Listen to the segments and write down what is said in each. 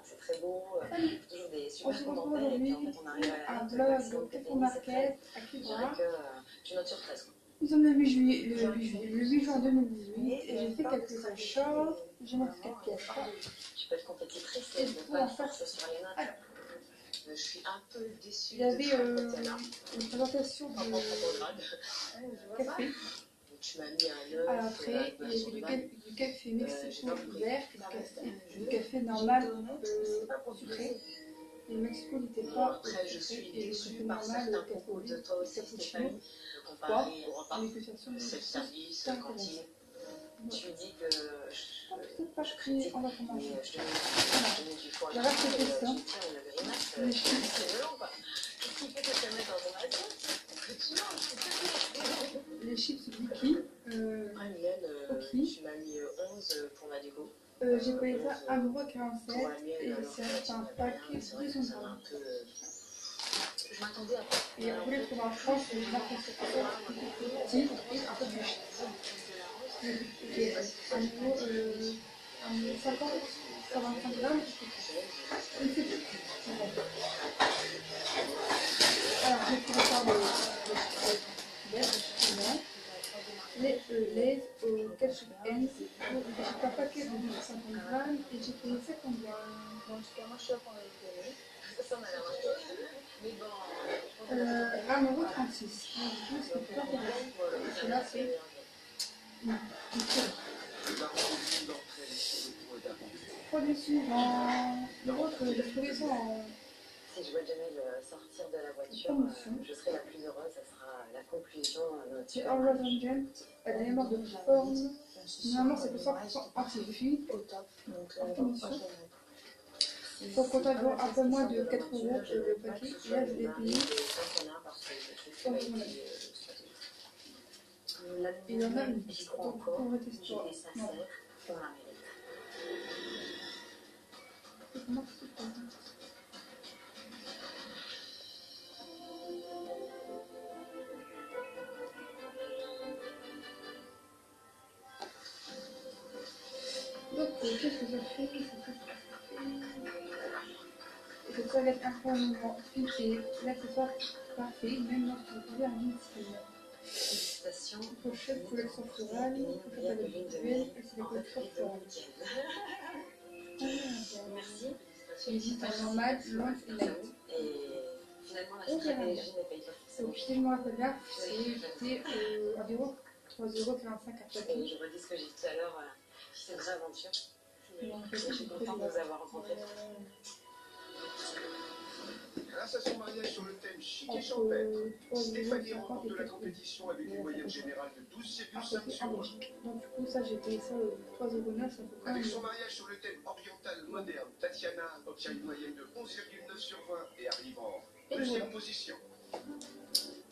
c'est très beau, toujours des On super se retrouve commentaires, et puis en aujourd'hui fait on arrive à la un note, le vlog maximum que Café t'aies mis, c'est 13. Market à Je dirais Cuba. que tu notes sur 13. Nous sommes le 8 juillet, le 8 juin 2018 et j'ai fait quelques achats. J'ai marqué quelques pièces. Tu peux être compétitrice Et et du ne coup, pas en te fait, forcer sur les notes. alors, Je suis un peu déçue il y avait de ce côté-là. une présentation Par contre, de au grade, café. tu m'as mis un œuf. Alors après, il y avait du café Mexico vert, du café normal sucré. Et le Mexico n'était pas Après, je suis sucré et le déçue café par normal, certains le propos de café toi aussi, cappuccino, Stéphanie, comparé au repas, avec une version de self-service, sauce cantine. Tu dis que peut-être pas je pris critique, en mais information. je te mets du foie La gras, vache et de question. tu tiens une grimace, Les chips. c'est violent quoi. Qu'est-ce qui fait que tu le mets dans ton assiette? Que tu manges, c'est tout. Les chips Vicky. Ah Mylène, Ok. tu m'as mis 11 pour ma déco. J'ai payé ça à 1,47 Pour la mienne, et alors c'est un paquet de c'est vrai que 200 ça m'a grammes. un peu... Je m'attendais à pas. Et on voulait trouver en France, j'ai l'impression que c'est un peu plus petit et un peu plus cher. Et un euro 50, 125 grammes, je ne sais plus. Alors, j'ai pris encore les Lays au ketchup Heinz. J'ai un paquet de 250 grammes et j'ai payé ça combien? En tout cas, moi je suis là pour les donner. Ça m'a l'air un peu. Mais bon, je pense que 1,36 €. Du coup, c'est pas terrible. Et là, c'est produit suivant. L'autre, j'ai trouvé ça en si je vois Jamel sortir de la voiture, promotion. je serai la plus heureuse. Ça sera la conclusion de notre C'est super Orwell Angel. Elle a les marques de forme. Normalement, c'est pour 100% anti-fuite. En promotion. Pour compter un peu moins de 4 € le paquet. Et là, je l'ai payé. Il y en a une petite. Donc, pour le tester. Non. Comment c'est ça? Donc, qu'est-ce que ça fait? Cette toilette incroyablement fine et l'accessoire parfait, même lorsque vous pouvez un Félicitations. pochette collection florale, pochette individuelle, et c'est la collection florale. Merci. Il existe un normal, long et light. Et finalement, la stratégie n'est pas hyper Donc, si je me rappelle bien, c'était environ 3,45 € à et paquet. je redis ce que j'ai dit tout à l'heure, c'est une vraie aventure. Je suis contente de vous avoir rencontrés. Grâce à son mariage sur le thème chic et champêtre, Stéphanie remporte la compétition avec une moyenne générale de 12,5 sur 20. Donc du coup ça j'ai payé ça 3,9 €, ça fait quand même. Avec son mariage sur le thème oriental moderne, Tatiana obtient une moyenne de 11,9 sur 20 et arrive en deuxième position.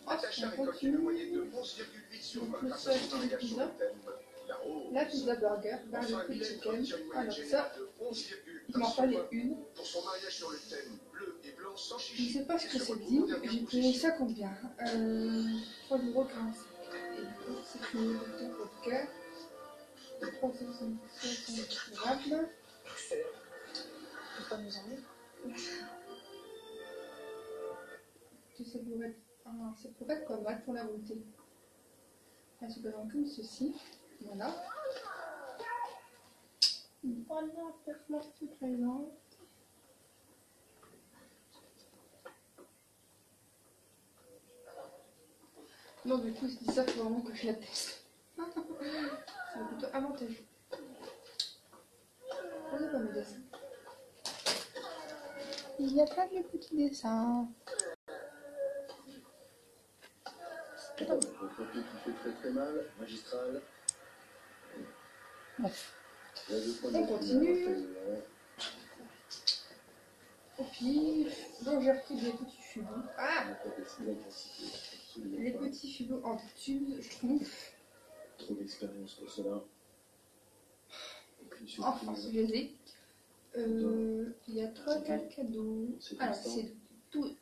Natacha récolte une moyenne de 11,8 sur 20 grâce à son mariage sur le thème la rose. La pizza burger, Enfin, barbecue Mylène chicken. obtient une moyenne Alors générale ça, de 11,1 il m'en sur fallait 20 une. pour son mariage sur le thème bleu et blanc sans Je ne chichi. sais pas ce que c'est dit, j'ai payé ça combien 3,15 €. Et du coup, c'est une bouteille de vodka. 3,75 grammes. Excellent. Tu peux pas nous emmener? Ça pourrait être pas mal pour la beauté. Elles se donnent comme ceci. Voilà. Voilà, parfaitement présent. Non, du coup, c'est ça, il faut vraiment que je la teste. C'est plutôt avantageux. On n'a pas mes dessins. Il y a plein de petits dessins. Votre côté qui fait très très mal, magistral. Bref. On continue. Et puis, donc j'ai repris des petits fubous. Ah! Les petits fubous en tube, je trouve. Trop d'expérience pour cela. Enfin, je les ai. Il y a 3-4 cadeaux. Alors, c'est 12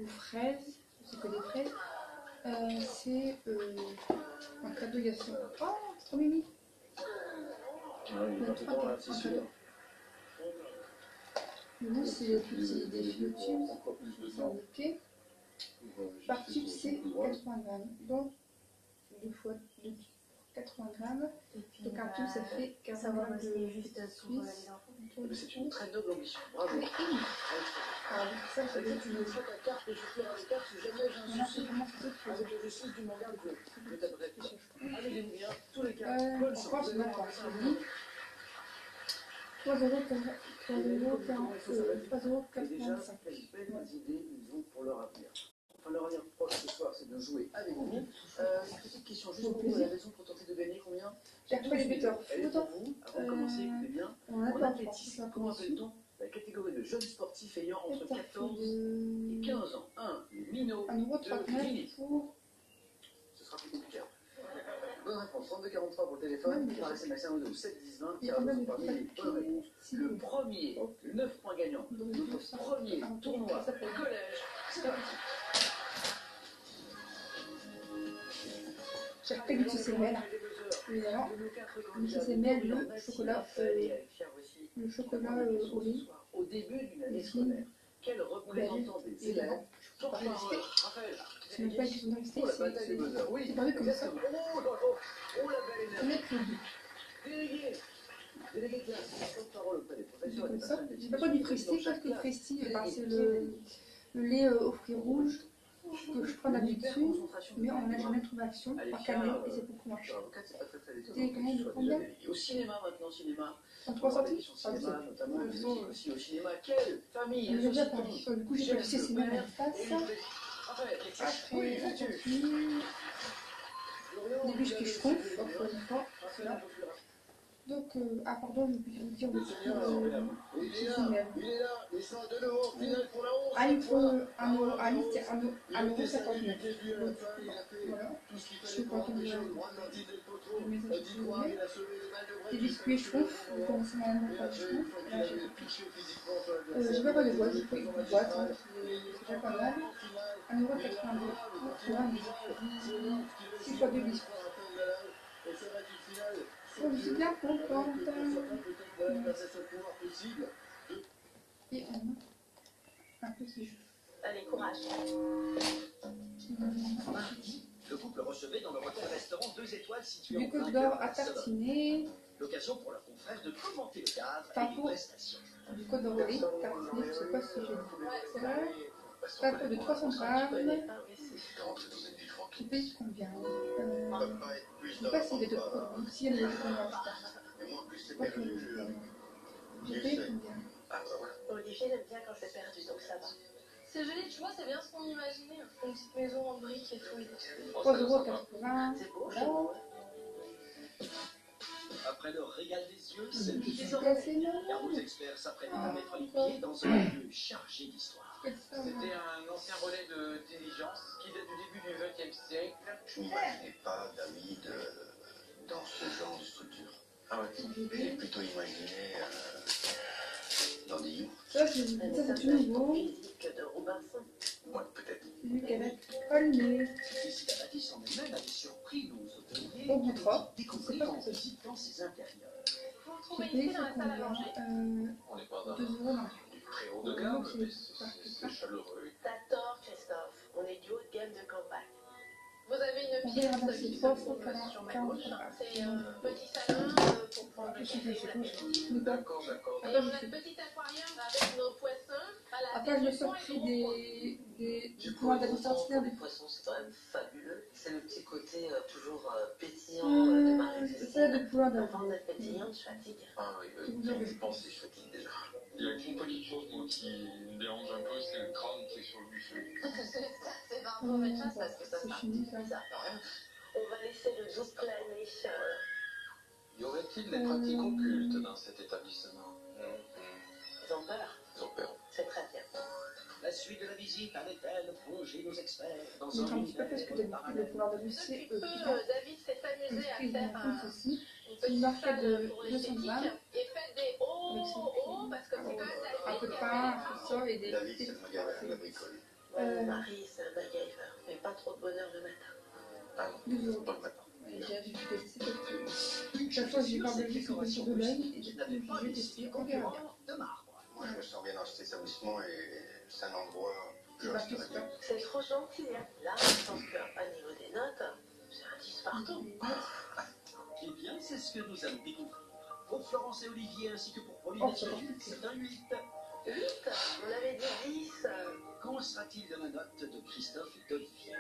fraises. C'est que des fraises. C'est un cadeau, il y a ça. Oh, c'est trop mimi. Il y a 3 cadeaux. Maintenant, c'est le petit défi de tube. Encore plus de C'est temps. indiqué. Pour, Par ajuster tube, son c'est angle droit. 80 grammes. Donc, 2 fois 2, 80 grammes. Et puis, Donc, un tube, ça fait 40 savoir grammes aussi de juste pour les Suisse. enfants. Mais c'est une très noble ambition. Bravo. Alors, ça, Ça c'est fait une fois ta carte et je fais la carte si jamais j'ai un Maintenant, c'est souci vraiment tout autre chose. avec le justice du manga de jeu. Je t'aimerais pas. Amusez-vous bien, tous les cas. En Bonne chance. France, Vous on allez a voir, pas. c'est un Je dis 3,85 Et déjà, quelles belles idées ils ont pour leur avenir. Enfin, leur avenir proche ce soir, c'est de jouer avec vous. Une petite question juste pour vous, la raison pour tenter de gagner combien? Après les buteurs Elle est foot, pour vous. Avant de commencer, écoutez bien. on a En pas athlétisme, comment appelle-t-on la catégorie de jeunes sportifs ayant entre 14 et 15 ans? 1. Les minots. 1,39 € pour. Ce sera plus compliqué. Bonne réponse. 3243 pour le téléphone. Par SMS 1 ou 7 10 20. Il y a Car combien de parmi les bonnes réponses. Le premier, 9 points gagnants. Le premier tournoi collège. C'est parti. J'ai repris du CCML, évidemment. Du CCML, le chocolat au lait. Au début d'une année Ici. scolaire, quel représentant des élèves Je peux pas résister. Raphaël, C'est même pas une question de rester, pour la bataille des buzzers. Oui, c'est pas vu comme ça. Oh, la belle C'est énergie. mercredi. Délégué de classe, porte-parole auprès des C'est professeurs et des comme ça. personnels J'ai pas du Fresti parce que le Fresti, c'est le lait au fruits rouges que je prends d'habitude, mais on n'a jamais trouvé action par camion et c'est beaucoup moins cher. C'était quand même combien? Au cinéma maintenant, cinéma. 33 centimes. Cinéma, notamment, mais aussi au cinéma. Quelle famille J'ai déjà parlé. Du coup, j'ai pas le CCML en face. Après, des bûches qui chauffent, encore une fois, cela. Donc, pardon, je vais vous dire le CCML. Il est là, il sera de nouveau en finale pour la 11. Ah, il faut 1 €, c'est 1,59 €. Voilà. Je sais pas combien des biscuits chauffe, vous commencez à me faire chauffe. Là, j'ai pas de boîte, j'ai pris une boîte, hein, c'est déjà pas mal. 1,82 € pour un biscuit. 6 fois 2 biscuits. Oh, je suis bien contente. Et on a un petit jeu. Allez, courage. Mardi, le couple recevait dans le hôtel-restaurant 2 étoiles situé Du en côte plein d'or cœur de à Barcelone. tartiner. L'occasion pour leurs confrères de commenter le cadre et Taco. les prestations. Du côte d'or au lait, tartiner, je sais pas si j'ai dit ça. Taco de 300 grammes. Qui paye combien? Je sais pas s'il y a d'autres produits. Si elle est combien? Je sais pas si je paye combien? Olivier, il aime bien quand c'est perdu, donc ça va. C'est joli, tu vois, c'est bien ce qu'on imaginait. Une petite maison en briques et tout. 3,80 C'est beau, €. chaud. Après le régal des yeux, c'est le Je suis désordre. cassée Car là. nos experts s'apprêtent à mettre les pieds dans un lieu chargé d'histoire. C'était un ancien relais de diligence qui date du début du XXe siècle. Je n'imaginais pas David dans ce genre de structure. Ah ouais. J'ai plutôt imaginé dans des livres. Ça, c'est du nouveau. Physique de Robinson. Moi, peut-être. Vu qu'elle a collé. Ici, la bâtisse en elle-même avait surpris nos hôteliers Au bout de 3. découvrir en visitant ses intérieurs. Vous J'ai trouvez payé ici ça dans la salle à manger combien? On n'est pas dans 2 € là. du très haut de gamme, mais c'est chaleureux. T'as tort, Christophe. On est du haut de gamme de campagne. Vous avez On une va pièce ramasser qui se 3 trouve fois sur ma 40 gauche. €. C'est un petit salon pour prendre le café ou l'apéritif. D'accord, d'accord. Et on a un petit aquarium avec nos poissons. Voilà, Après, je me les suis poissons pris et gros des points d'administration. Les poissons, c'est quand même fabuleux. C'est le petit côté toujours pétillant des marées. C'est de pouvoir poissons. d'avoir. Avant d'être pétillant, je fatigue. Ah oui, je pense que je fatigue déjà. Il n'y a qu'une petite chose moi, qui me dérange un peu, c'est le crâne qui est sur le buffet. C'est pas un mauvais chasse parce que ça C'est sera fini ça. bizarre quand même. On va laisser le doute planer. Y aurait-il des pratiques occultes dans cet établissement? Ils ont peur. Ils ont peur. C'est très bien. La suite de la visite allait-elle plonger nos experts dans J'ai un un petit peu parce que d'habitude, le pouvoir de vue, c'est David s'est amusé à faire ceci. une C'est une petite marquette salle de pour 200 l'esthétique grammes. et faites des hauts parce que c'est quand même Un peu de pain, un peu de ça et des David, c'est le magasin de la bricole. Mon mari, c'est un MacGyver, mais pas trop de bonheur le matin. Ah non, 2 €. pas le matin. Et j'ai testé parce que chaque fois que j'ai pas Belgique, c'est sur de l'œil et du coup, j'ai testé, on verra bien. de marbre. Moi, je me sens bien dans ce franchement, c'est un endroit que je Pas resterai plus, bien. C'est trop gentil, hein. Là, je pense qu'à niveau des notes, c'est un 10 partout. Eh bien, c'est ce que nous allons découvrir. Pour Florence et Olivier ainsi que pour Pauline et Thierry, c'est un 8. 8, on avait dit 10. Qu'en sera-t-il de la note de Christophe et d'Olivier?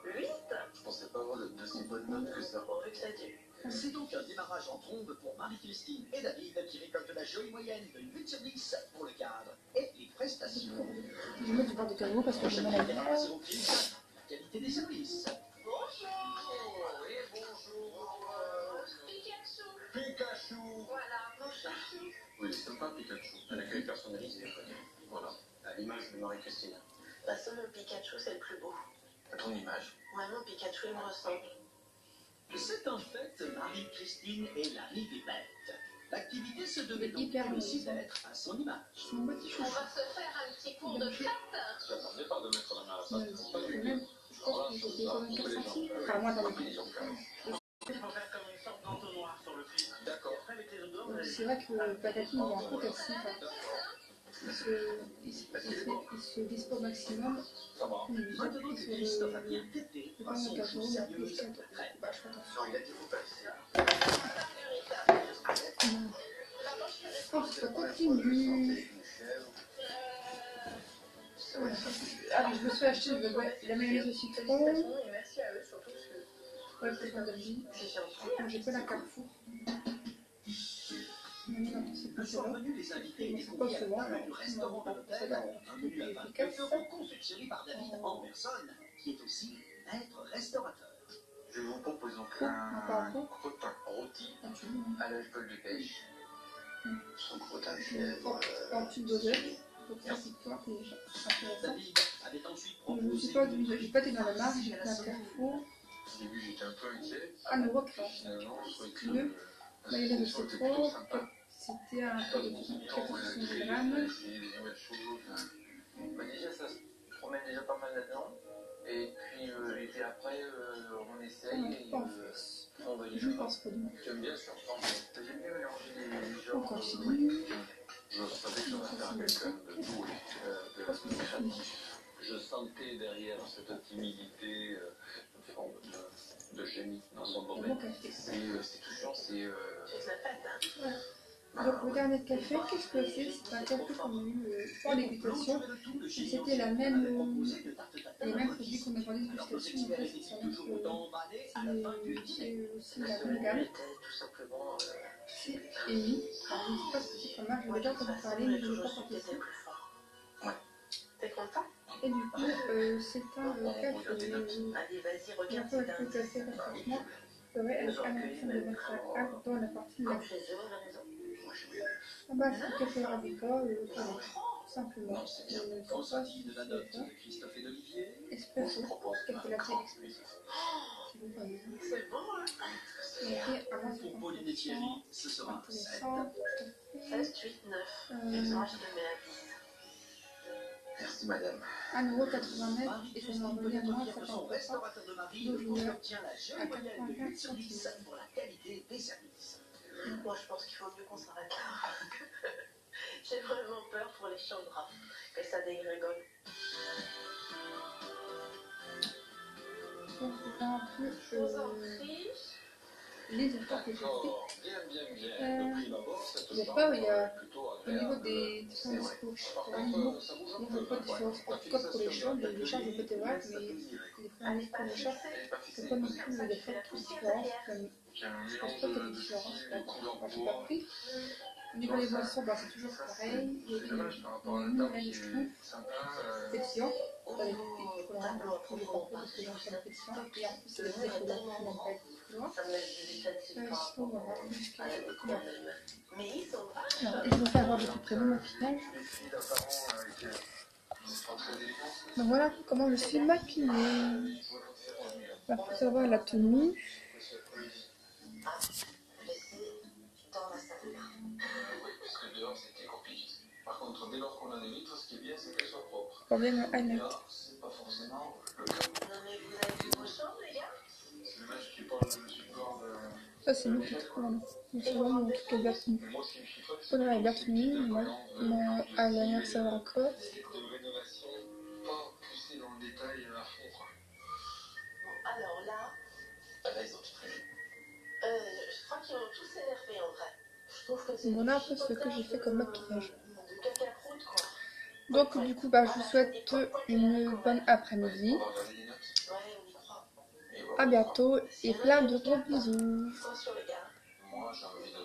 8. Je pensais pas avoir de si bonnes notes que ça. Pourvu que ça dure. C'est donc un démarrage en trombe pour Marie-Christine et David qui récoltent la jolie moyenne de 8 sur 10 pour le cadre et les prestations. Je vais mettre du beurre de cacao parce que j'ai mal à la La qualité des services. Bonjour. Oui, bonjour. Pikachu. Pikachu. Voilà, mon chouchou. Oui, c'est sympa Pikachu. Elle a qu'à personnalisé. Voilà. À l'image de Marie-Christine. Bah, ça, mon Pikachu, c'est le plus beau. À ton image. Moi, mon Pikachu, il me ressemble. C'est en fait Marie-Christine et l'ami des bêtes. L'activité se devait donc hyper elle aussi mignon. d'être à son image. C'est mon petit On chouchou. va se faire un petit cours de fête. Je n'attendais pas de mettre la main à la pâte. Pas du tout. Même, je pense que j'ai payé 84 centimes. Enfin, moi, dans les prix. Il faut faire comme une sorte d'entonnoir sur le fil. D'accord. Après, avec les odeurs, C'est vrai que Patati, il est un peu cassé. Il se glisse pas au maximum. Ça va. maintenant que Christophe a bien pété Le par pain de son cacao, jeu il a sérieux plus et de très. bah, je fais attention. Non, il a dit faut passer. Oh, ça continue. Ah, mais je me suis acheté la mayonnaise au citron. Et merci à eux, surtout parce que Ouais, pour faire de vie. c'est gentil. J'ai pas la Carrefour. Non, non, c'est pas Le soir ça. venu, les invités Mais étaient c'est pas conviés à souvent, la table alors. du restaurant de l'hôtel, un menu à 29 € confectionné par David en personne, qui est aussi maître restaurateur. Je vous propose donc Un un pardon. crottin rôti Ah, tu veux, à l'alcool de pêche. Son crottin de hein. chèvre. En tube d'odeur. Donc ça, c'est quoi déjà intéressant. David avait ensuite Je me proposé suis pas dit, j'ai pas été dans la marque, j'ai pris un Carrefour. Au début, j'étais un peu inquiet. 1,40 €. Finalement, je trouvais que Le mayonnaise au c'était plutôt citron, sympa. c'était un pot de 470 J'ai grammes. essayé des nouvelles choses. Bah déjà, ça se promène déjà pas mal là-dedans. Et puis l'été après, on essaye. Et, on va y Je aller. pense pas du tout. J'aime bien surprendre. J'aime bien mélanger les On genres. continue. Je savais que ça va faire quelqu'un de doué, de créatif. Je sentais derrière cette timidité une forme de génie dans son Un bon domaine. café. C'est touchant, c'est. C'est la fête, hein. Voilà. Donc le dernier café, qu'est-ce que c'est? C'est un café qu'on a eu pour dégustation. C'était la même, les mêmes produits qu'on a pour dégustation. En fait, c'est aussi la même gamme. Tout simplement. C'est EMI. Alors, je ne sais pas ce que c'est comme marque, j'ai déjà entendu parler, mais je ne l'ai pas testé. T'es content? Et du coup, c'est un café. Allez, vas-y, Un regarde peu si avec t'as le café, franchement, c'est vrai, elle est intéressante de mettre dans la partie de la comme chez eux à la maison. Ah bah, c'est le café arabica, simplement. Qu'en sera-t-il de la note de Christophe et d'Olivier? Espresso, café latte expresso. C'est bon, pas mal. C'est bon, hein? Et avant, c'est Pour Pauline et Thierry, ce sera 7. intéressant. 16, 8, 9. Moi, je te mets à 10. Merci madame. 1,89 € et ça m'a revenu à moins Son 50%. restaurateur de Marie Donc, je obtient la jolie moyenne de 8 sur 10 pour la qualité des services. Moi, je pense qu'il faut mieux qu'on s'arrête là. J'ai vraiment peur pour les chambres. Que ça dégrégole. Donc, c'est un peu Je vous en prie. les efforts que j'ai fait. D'accord, bien. De prime abord, cette Il y a chambre pas, il y a, est plutôt au niveau agréable. des différents discours, Par pour un niveau, contre, ça bouge il un n'y a peu. pas de différence. En tout cas, pour les chambres, les charges de côté droite, mais les Allez, différents pas pour les charges, fixer. c'est pas non plus des fortes différences. Comme, J'ai un je pense mélange pas qu'il y ait des de différences. style, de couleurs Moi, j'ai pas bois. pris. Au niveau des boissons, bah, c'est toujours pareil. Il y a C'est dommage par rapport à une la table même qui schtroumpf est sympa. pétillant. Oh, Pas les colorants, tous les parcours parce que j'en fais la pétillant. Et en plus, c'est des vrais colorants qui n'ont pas été colorants. Ça me laisse des états de Sinon, voilà, jusqu'à à la découverte d'elle-même. Mais ils sont vachement. alors, et je me fais avoir de tout près au final. Les filles d'un parent qui sont pas très élégantes. Donc voilà comment je suis maquillée. Il faut savoir la tenue. Ah, je sais, dans la salle de bain. Oui, parce que dehors c'était compliqué. Par contre, dès lors qu'on a des vitres, ce qui est bien, c'est qu'elles soient propres. Problème Et highlight. là, c'est pas forcément le cas. Non, mais vous avez vu vos chambres, les gars? C'est le match qui parle de support de. Ça c'est mon titre, voilà. C'est vraiment mon truc est bien tenu. Audrey est bien tenue, à l'anniversaire encore. Alors là, ils ont tout prévu. je crois qu'ils ont tous énervé en vrai. Je trouve que c'est Voilà un peu ce que j'ai fait comme maquillage. de caca croûte quoi. Donc du coup, bah, je vous souhaite une bonne après-midi. On va regarder les notes. Ouais, on y croit. À bientôt et plein de gros bisous. Attention les gars. Moi, j'ai envie de